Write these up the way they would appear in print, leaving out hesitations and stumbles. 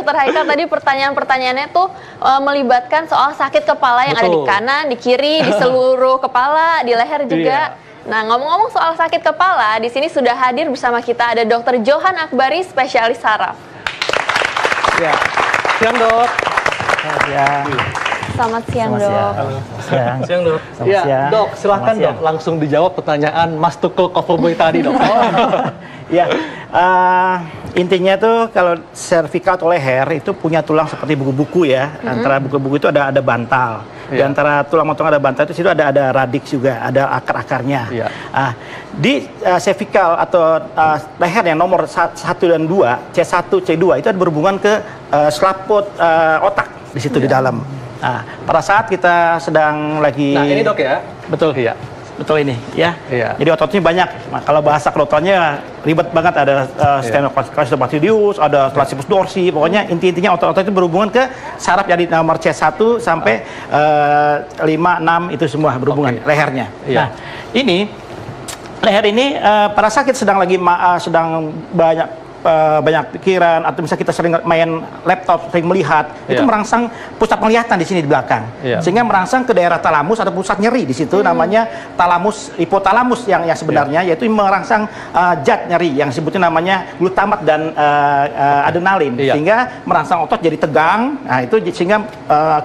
Dokter Haikal tadi pertanyaan-pertanyaannya tuh melibatkan soal sakit kepala yang ada di kanan, di kiri, di seluruh kepala, di leher juga. Nah, ngomong-ngomong soal sakit kepala, di sini sudah hadir bersama kita ada Dr. Johan Akbari, spesialis saraf. Ya, siang dok. Selamat siang dok. Siang dok. Ya, dok, silahkan dok langsung dijawab pertanyaan Mas Tukul Coverboy tadi dok. Ya, intinya tuh kalau cervical atau leher itu punya tulang seperti buku-buku ya. Antara buku-buku itu ada bantal. Di antara tulang motong ada bantal itu situ ada radix juga, ada akar-akarnya. Di cervical atau leher yang nomor 1 dan 2, C1, C2 itu ada berhubungan ke selaput otak di situ di dalam. Nah, pada saat kita sedang lagi... Nah, ini dok ya? Betul. Iya. Betul ini, ya. Jadi ototnya banyak. Nah, kalau bahasa kedokterannya ribet banget, ada sternocleidomastoideus, ada classicus dorsi. Pokoknya intinya otot-otot itu berhubungan ke saraf yang di nomor C1 sampai 5, 6 itu semua berhubungan lehernya. Nah, ini leher ini pada saat kita sedang banyak pikiran atau misalnya kita sering main laptop, sering melihat, itu merangsang pusat penglihatan di sini di belakang, sehingga merangsang ke daerah talamus, ada pusat nyeri di situ, namanya talamus, hipotalamus yang sebenarnya, yaitu merangsang zat nyeri yang sebutnya namanya glutamat dan adrenalin, sehingga merangsang otot jadi tegang. Nah itu sehingga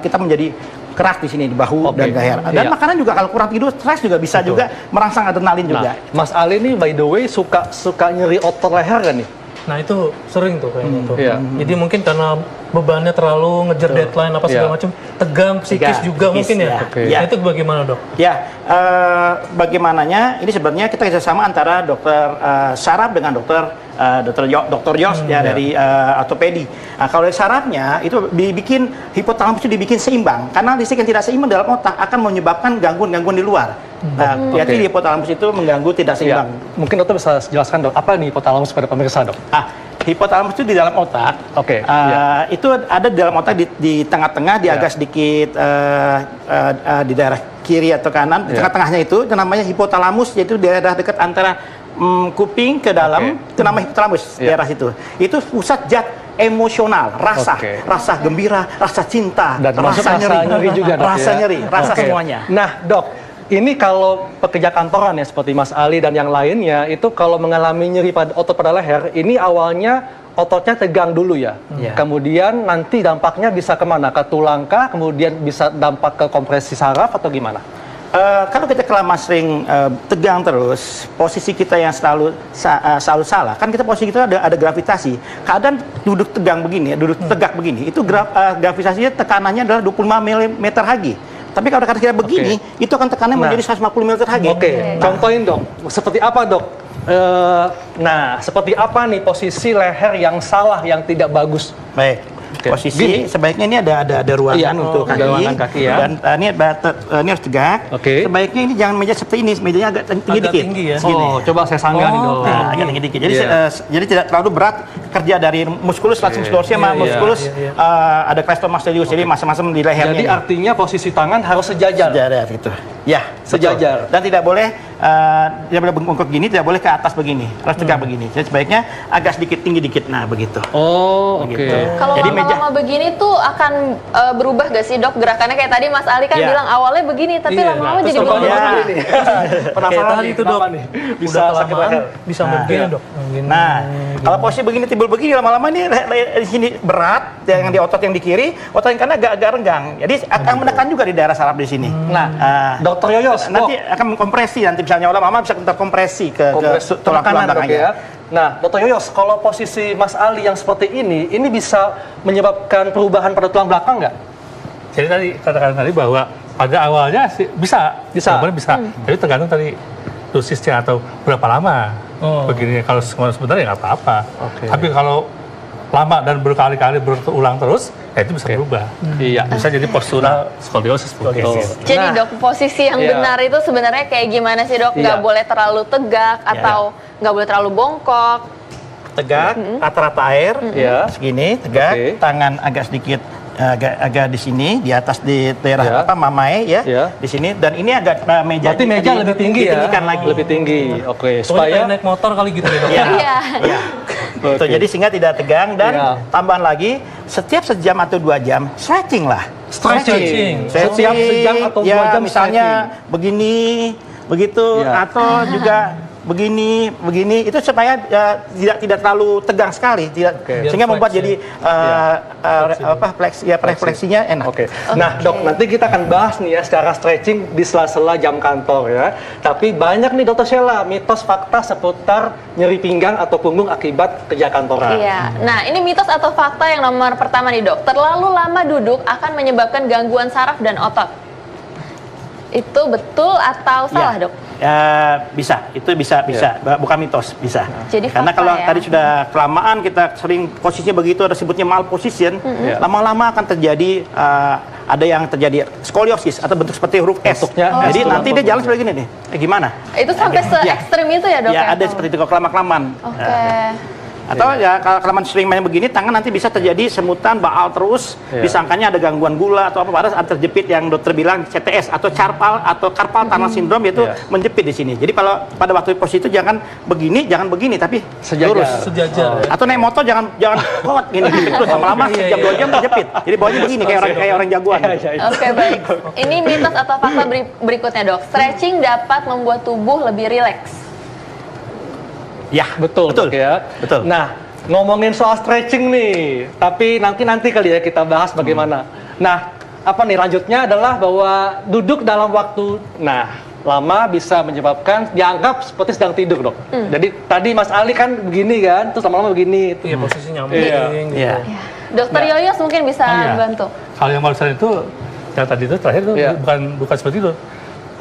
kita menjadi keras di sini di bahu dan leher. Dan makanan juga kalau kurang tidur, stres juga bisa juga merangsang adrenalin juga. Mas Ali nih by the way suka nyeri otot leher kan nih? Nah itu sering tuh kayaknya tuh. Jadi mungkin karena bebannya terlalu ngejar deadline apa segala macam, tegang psikis juga mungkin ya. Nah, itu bagaimana dok? Ya, bagaimananya ini sebenarnya kita kerjasama antara dokter saraf dengan dokter Yos ya dari ortopedi. Nah, kalau dari sarafnya itu dibikin hipotalamus itu dibikin seimbang, karena listrik yang tidak seimbang dalam otak akan menyebabkan gangguan-gangguan di luar. Nah, jadi hipotalamus itu mengganggu tidak seimbang. Mungkin dokter bisa jelaskan dok, apa nih hipotalamus pada pemirsa dok? Hipotalamus itu di dalam otak. Itu ada di dalam otak di tengah-tengah, di agak sedikit di daerah kiri atau kanan, di tengah-tengahnya itu namanya hipotalamus, yaitu daerah dekat antara kuping ke dalam, itu namanya hipotalamus, daerah situ. Itu pusat zat emosional, rasa gembira, rasa cinta, dan rasa nyeri juga, rasa nyeri, rasa semuanya. Nah dok, ini kalau pekerja kantoran ya seperti Mas Ali dan yang lainnya itu kalau mengalami nyeri pada otot pada leher, ini awalnya ototnya tegang dulu ya. Kemudian nanti dampaknya bisa kemana? Ke tulang kah? Kemudian bisa dampak ke kompresi saraf atau gimana? Kalau kita kelamaan sering tegang terus, posisi kita yang selalu salah, kan kita posisi kita ada gravitasi. Kadang duduk tegang begini, duduk tegak begini, itu gravitasinya tekanannya adalah 25 mm Hg. Tapi kalau kita begini, itu akan tekanannya menjadi 150 mm Hg. Contohin dong, seperti apa dok? Nah, seperti apa nih posisi leher yang salah, yang tidak bagus? Baik. Posisi sebaiknya ini ada ruangan untuk kaki, dan ini harus tegak. Sebaiknya ini jangan meja seperti ini, mejanya agak tinggi dikit. Ya? Coba saya sanggah nih dong. Nah, agak tinggi dikit. Jadi tidak terlalu berat kerja dari muskulus, latissimus dorsi sama muskulus ada cleidomastoideus, jadi masam-masam di lehernya. Jadi artinya posisi tangan harus sejajar. Sejajar gitu. Ya, sejajar. Dan tidak boleh bengkok gini, tidak boleh ke atas begini, harus tegak begini. Jadi sebaiknya agak sedikit tinggi dikit. Nah, begitu. Kalau lama-lama begini tuh akan berubah gak sih dok gerakannya? Kayak tadi Mas Ali kan bilang awalnya begini, tapi lama-lama jadi berubah. Kayak tadi itu dok, bisa sakit leher, bisa begini dok. Nah, kalau posisi begini timbul begini, lama-lama ini di sini berat, yang di otot yang di kiri, otot yang kanan agak renggang. Jadi akan menekan juga di daerah saraf di sini. Nah, Dokter Yoyos, nanti akan mengkompresi, nanti misalnya lama-lama bisa terkompresi ke tulang kanan belakangnya. Nah, Dr. Yoyos, kalau posisi Mas Ali yang seperti ini bisa menyebabkan perubahan pada tulang belakang nggak? Jadi tadi katakan tadi bahwa pada awalnya sih bisa. Jadi tergantung tadi dosisnya atau berapa lama begini. Kalau sebenarnya nggak apa-apa. Tapi kalau lama dan berkali-kali berulang terus, ya itu bisa berubah. Bisa jadi postural skoliosis. Jadi dok, posisi yang benar itu sebenarnya kayak gimana sih dok? Nggak boleh terlalu tegak atau nggak boleh terlalu bongkok? Tegak, rata-rata air, segini, tegak, tangan agak sedikit agak di sini, di atas di daerah mamae di sini, dan ini agak meja. Berarti meja lebih tinggi ditinggikan lagi. Lebih tinggi. Supaya naik motor kali gitu ya dok. Jadi sehingga tidak tegang, dan tambahan lagi setiap sejam atau 2 jam stretching lah. Stretching. Setiap sejam atau 2 jam misalnya begini, begitu, atau juga begini, itu supaya tidak terlalu tegang sekali, sehingga membuat jadi refleksinya enak. Nah, Dok, nanti kita akan bahas nih ya secara stretching di sela-sela jam kantor ya. Tapi banyak nih Dr. Sheila mitos fakta seputar nyeri pinggang atau punggung akibat kerja kantoran. Iya. Nah, ini mitos atau fakta yang nomor pertama nih, Dok. Terlalu lama duduk akan menyebabkan gangguan saraf dan otot. Itu betul atau salah, Dok? Bisa, itu bisa, bukan mitos, bisa. Jadi karena kalau tadi sudah kelamaan kita sering posisinya begitu, ada sebutnya malposition, lama-lama akan terjadi ada yang terjadi skoliosis atau bentuk seperti huruf S. Jadi nanti dia jalan seperti gini nih. Gimana? Itu sampai se-ekstrim itu ya, Dok? Ya, ada seperti itu kalau kelamaan. Atau Iya. ya kalau kelamaan sering main begini, tangan nanti bisa terjadi semutan, baal terus, disangkanya ada gangguan gula atau apa, padahal terjepit yang dokter bilang CTS atau carpal tunnel syndrome, yaitu menjepit di sini. Jadi kalau pada waktu posisi itu jangan begini, tapi lurus. Sejajar. Atau naik motor jangan kuat gini terus, lama-lama sejam 2 jam terjepit. Jadi bawahnya begini kayak orang jagoan. Oke, baik. Ini mitos atau fakta berikutnya, Dok. Stretching dapat membuat tubuh lebih rileks. Ya, betul ya. Betul. Nah, ngomongin soal stretching nih, tapi nanti kali ya kita bahas bagaimana. Nah, apa nih lanjutnya adalah bahwa duduk dalam waktu lama bisa menyebabkan dianggap seperti sedang tidur, Dok. Jadi tadi Mas Ali kan begini kan, terus lama-lama begini. Iya, posisinya nyambung. Iya. Dokter Yoyos mungkin bisa bantu. Kalau yang barusan itu, yang tadi itu terakhir itu bukan seperti itu.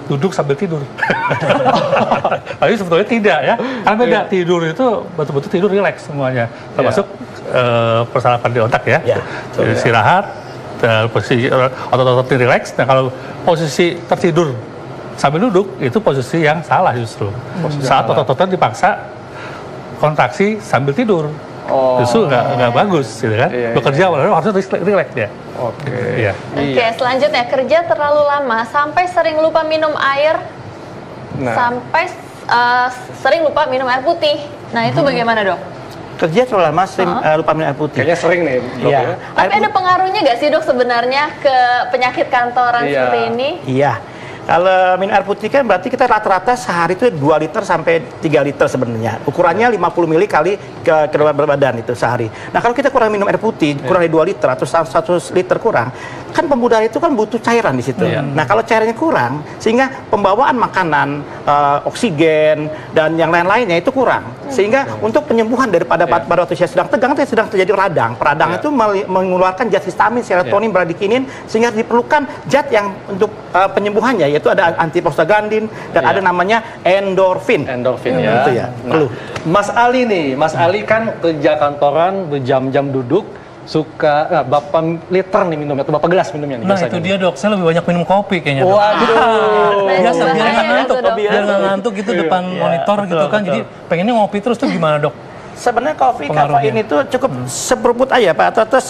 Duduk sambil tidur. Tapi sebetulnya tidak ya. Karena beda, tidur itu betul-betul tidur rileks semuanya. Termasuk persarapan di otak ya. Istirahat, posisi otot-otot rileks. Nah, kalau posisi tertidur sambil duduk, itu posisi yang salah justru. Saat otot-otot dipaksa kontraksi sambil tidur. Justru nggak bagus, gitu kan? Bekerja harusnya rileks ya. Oke, selanjutnya kerja terlalu lama sampai sering lupa minum air, sampai sering lupa minum air putih. Nah, itu bagaimana, Dok? Kerja terlalu lama sering lupa minum air putih. Kayaknya sering nih, Dok. Iya. Tapi ada pengaruhnya nggak sih, Dok, sebenarnya ke penyakit kantoran seperti ini? Iya. Kalau minum air putih kan berarti kita rata-rata sehari itu 2 liter sampai 3 liter sebenarnya. Ukurannya 50 ml kali ke badan itu sehari. Nah, kalau kita kurang minum air putih, kurang dari 2 liter atau 1 liter kurang, kan pembuluh darah itu kan butuh cairan di situ. Nah, kalau cairannya kurang, sehingga pembawaan makanan, oksigen, dan yang lain-lainnya itu kurang. Sehingga untuk penyembuhan daripada pada waktu saya sedang tegang, itu sedang terjadi radang. Peradang itu mengeluarkan zat histamin, serotonin, bradikinin, sehingga diperlukan zat yang untuk penyembuhannya, yaitu ada antiprostaglandin dan ada namanya endorfin. Ya. Itu ya. Nah, Mas Ali nih, Mas Ali kan kerja kantoran berjam-jam duduk, suka berapa liter nih minumnya, atau berapa gelas minumnya nih? Nah, itu dia, Dok. Saya lebih banyak minum kopi kayaknya, Dok. Waduh. Biasa biar nggak ngantuk, biar nggak ngantuk gitu depan monitor gitu kan. Jadi pengennya ngopi terus tuh gimana, Dok? Sebenarnya kafein itu cukup seperuput aja, Pak, atau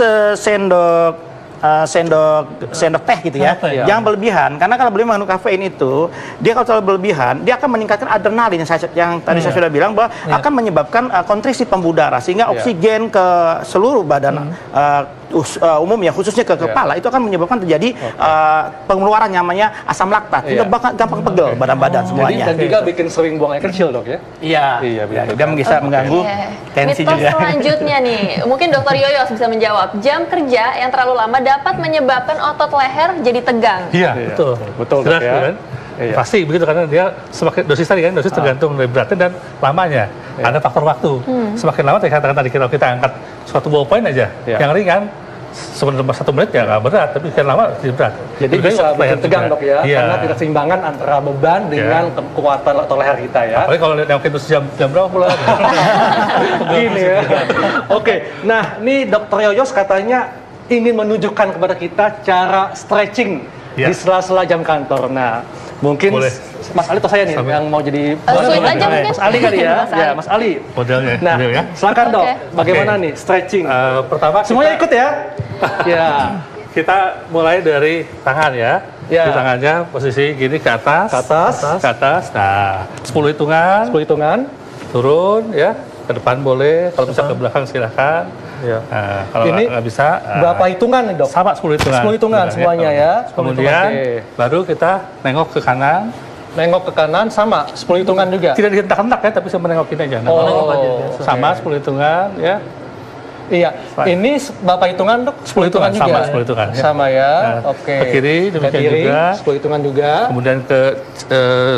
sendok teh gitu ya. Jangan berlebihan, karena kalau berlebihan mengandung kafein itu, dia kalau terlalu berlebihan, dia akan meningkatkan adrenalin yang tadi saya sudah bilang, bahwa akan menyebabkan kontriksi pembuluh darah, sehingga oksigen ke seluruh badan umumnya, khususnya ke kepala, itu akan menyebabkan terjadi pengeluaran namanya asam laktat, juga gampang pegel badan-badan semuanya. Dan juga bikin sering buang air kecil, Dok ya? Iya, dan bisa mengganggu tensi mitos juga. Selanjutnya nih, mungkin Dokter Yoyos bisa menjawab. Jam kerja yang terlalu lama dapat menyebabkan otot leher jadi tegang. Iya, betul. Dok, ya. Pasti begitu, karena dia semakin dosis tadi kan, dosis tergantung dari beratnya dan lamanya. Ada faktor waktu. Semakin lama tadi kalau kita angkat suatu ballpoint aja, yang ringan, sebenarnya 1 menit ya nggak berat, tapi kan lama jadi berat. Jadi bisa bikin tegang, Dok ya, karena tidak seimbangan antara beban dengan kekuatan atau leher kita ya. Apalagi kalau yang itu jam berapa pula. Gini ya. Oke, nah ini Dokter Yoyos katanya ingin menunjukkan kepada kita cara stretching di sela-sela jam kantor. Nah, mungkin Mas Ali atau saya nih yang mau jadi Mas Ali kali ya. Ya, Mas Ali. Modelnya. Nah, silakan, Dok. Bagaimana nih stretching? Pertama semuanya ikut ya. Ya. Kita mulai dari tangan ya. Di tangannya posisi gini ke atas. Ke atas. Nah, 10 hitungan. 10 hitungan. Turun ya. Ke depan boleh, kalau bisa ke belakang silakan. Iya. Kalau Ini nggak bisa, berapa hitungan nih, Dok? sama 10 hitungan. 10 hitungan semuanya ya. 10 Kemudian hitungan, baru kita nengok ke kanan. nengok ke kanan sama 10 hitungan juga. Tidak dihentak-hentak ya, tapi sama nengokin aja. Oh, aja. Sama 10 hitungan ya. Iya, ini berapa hitungan, Dok? 10 hitungan juga. Sama 10 hitungan. Ya. Sama ya. Nah, Oke. Ke kiri demikian juga. 10 hitungan juga. Kemudian ke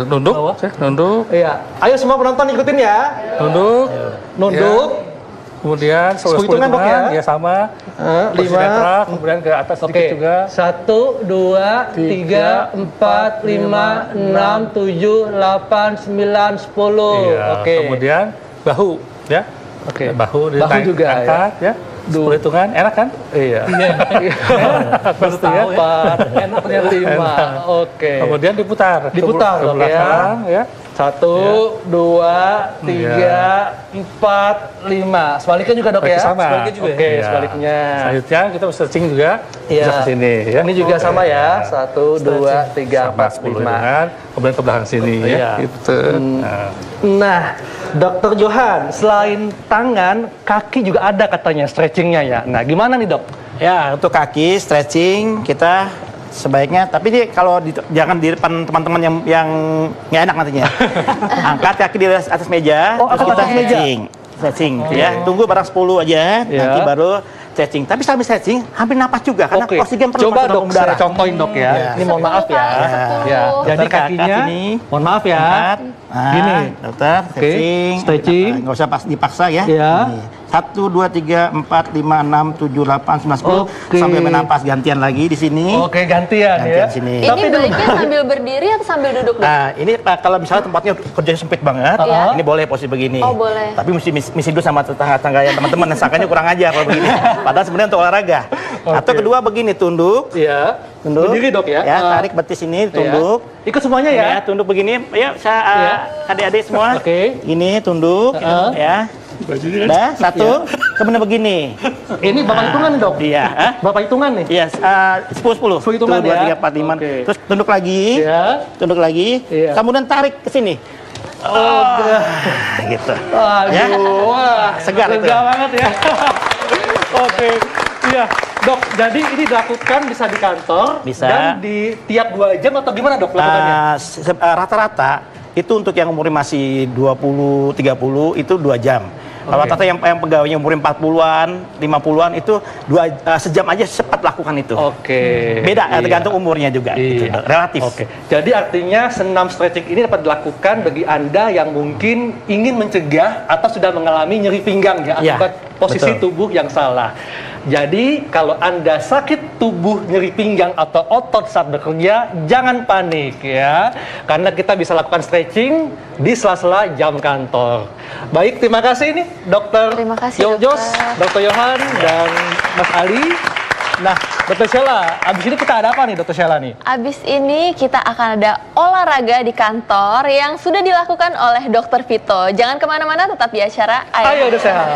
nunduk, nunduk, Iya. Ayo semua penonton ikutin ya. nunduk. Nunduk. Ya. Kemudian 10 hitungan, Dok, ya? ya sama. 5. Kemudian ke atas Oke. sedikit juga. 1, 2, 3, 4, 5, 6, 7, 8, 9, 10. Iya. Oke. Kemudian bahu, ya. Oke. Bahu juga angkat, ya. 10 hitungan, enak kan? Iya. Pasti ya. 4, enak ternyata 5. Oke. Kemudian diputar. Diputar, ke Dok, belakang, ya. 1, 2, 3, 4, 5. Sebaliknya juga, Dok, ya? Sama. Sebaliknya juga. Oke, Iya. sebaliknya. Selanjutnya kita searching juga Iya. bisa ke sini ya. Ini juga sama ya. 1, 2, 3, Sama 4, 10 5. hitungan, kemudian ke belakang sini Iya. ya. Gitu. Nah, Dokter Johan, selain tangan, kaki juga ada katanya stretchingnya ya. Nah, gimana nih, Dok? Ya, untuk kaki stretching kita sebaiknya, tapi kalau jangan di depan teman-teman yang nggak enak nantinya. Angkat kaki di atas meja, Oh, terus angkat kita atas meja. stretching, ya. Tunggu barang 10 aja, Ya. nanti baru stretching. Tapi sambil stretching, hampir napas juga karena Oke. oksigen perlu Coba, masuk Dok, dalam udara. saya contohin, Dok, ya. Ya. Ini mohon maaf ya. 10 kali, 10. Ya, jadi Dokter, kakinya, ini. mohon maaf ya. Angkat. Nah, Gini. dokter, stretching. stretching. Nggak usah dipaksa ya. Ya. Ini. 1, 2, 3, 4, 5, 6, 7, 8, 9, 10. Oke. Sambil menampas gantian lagi di sini. Oke, gantian Gantian ya. sini. Ini baiknya sambil berdiri atau sambil duduk, Dok? Nah, ini kalau misalnya tempatnya kerjanya sempit banget, Iya. ini boleh posisi begini. Oh, boleh. Tapi mesti dulu sama tetangga-tetangga yang teman-teman, sangkanya kurang aja kalau begini. Padahal sebenarnya untuk olahraga. Atau kedua begini, tunduk. Iya. Tunduk. Berdiri, Dok, ya. Ya, tarik betis ini, tunduk. Iya. Ikut semuanya ya. Ya, tunduk begini. Ya, adik-adik semua. Oke. Ini tunduk, ya. Dah, satu. Kemudian begini. Ini berapa hitungan nih, Dok? Iya. Hah? Berapa hitungan nih? Iya, 10. 10 hitungan 2, ya. 3, 4, 5. Oke. Terus tunduk lagi. Iya. Tunduk lagi. Iya. Kemudian tarik ke sini. Gitu. Aduh, Ya. wah, Segar itu. lega banget ya. Oke, iya, Dok. Jadi ini dilakukan bisa di kantor, Bisa. dan di tiap 2 jam atau gimana, Dok, lakukannya? Rata-rata itu untuk yang umurnya masih 20, 30 itu 2 jam. Kalau Oke. rata-rata yang pegawainya umurnya 40-an, 50-an itu sejam aja cepat lakukan itu. Oke. Beda, Iya. tergantung umurnya juga. Gitu, Iya. relatif. Oke. Jadi artinya senam stretching ini dapat dilakukan bagi Anda yang mungkin ingin mencegah atau sudah mengalami nyeri pinggang ya Iya, akibat posisi betul. tubuh yang salah. Jadi kalau Anda sakit tubuh, nyeri pinggang atau otot saat bekerja, jangan panik ya. Karena kita bisa lakukan stretching di sela-sela jam kantor. Baik, terima kasih nih Dokter Terima kasih, Jos, Dokter. Dr. Johan dan Mas Ali. Nah, Dr. Sheila, abis ini kita ada apa nih, Dr. Sheila nih? Abis ini kita akan ada olahraga di kantor yang sudah dilakukan oleh Dr. Vito. Jangan kemana-mana, tetap di acara Ayo, udah sehat.